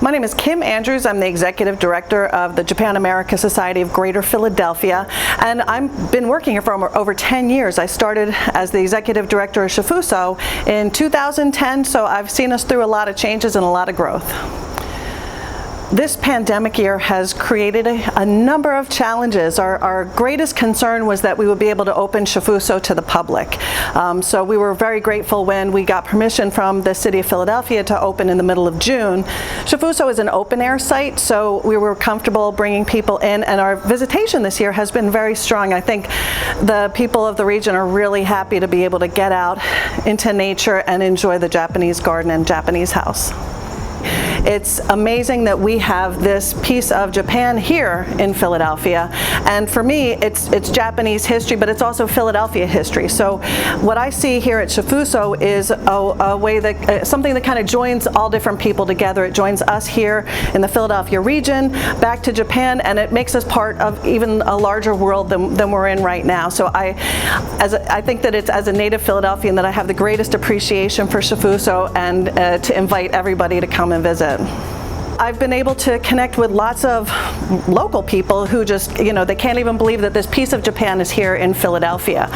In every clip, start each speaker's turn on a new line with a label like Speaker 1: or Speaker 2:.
Speaker 1: My name is Kim Andrews. I'm the Executive Director of the Japan America Society of Greater Philadelphia, and I've been working here for over 10 years. I started as the Executive Director of Shifuso in 2010, so I've seen us through a lot of changes and a lot of growth. This pandemic year has created a number of challenges. Our greatest concern was that we would be able to open Shifuso to the public. So we were very grateful when we got permission from the City of Philadelphia to open in the middle of June. Shifuso is an open-air site, so we were comfortable bringing people in, and our visitation this year has been very strong. I think the people of the region are really happy to be able to get out into nature and enjoy the Japanese garden and Japanese house. It's amazing that we have this piece of Japan here in Philadelphia, and for me it's Japanese history, but it's also Philadelphia history. So what I see here at Shifuso is a way that something that kind of joins all different people together. It joins us here in the Philadelphia region back to Japan, and it makes us part of even a larger world than we're in right now. So I think that it's, as a native Philadelphian, that I have the greatest appreciation for Shifuso, and to invite everybody to come and visit. I've been able to connect with lots of local people who just, they can't even believe that this piece of Japan is here in Philadelphia.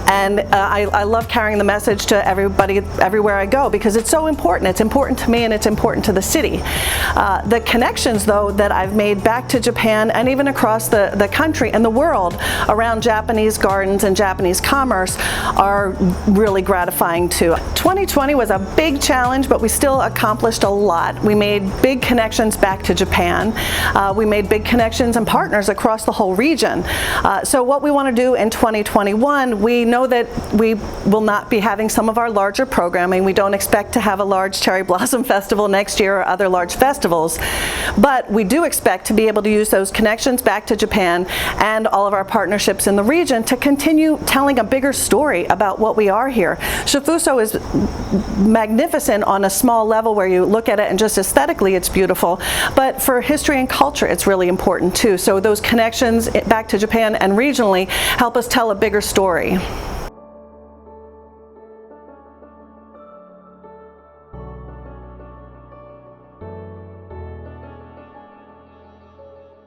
Speaker 1: And I love carrying the message to everybody everywhere I go, because it's so important. It's important to me, and it's important to the city. The connections, though, that I've made back to Japan and even across the country and the world around Japanese gardens and Japanese commerce are really gratifying too. 2020 was a big challenge, but we still accomplished a lot. We made big connections back to Japan. We made big connections and partners across the whole region. So what we want to do in 2021, we know that we will not be having some of our larger programming. We don't expect to have a large Cherry Blossom Festival next year or other large festivals, but we do expect to be able to use those connections back to Japan and all of our partnerships in the region to continue telling a bigger story about what we are here. Shifuso is magnificent on a small level where you look at it and just aesthetically it's beautiful, but for history and culture it's really important too. So those connections back to Japan and regionally help us tell a bigger story.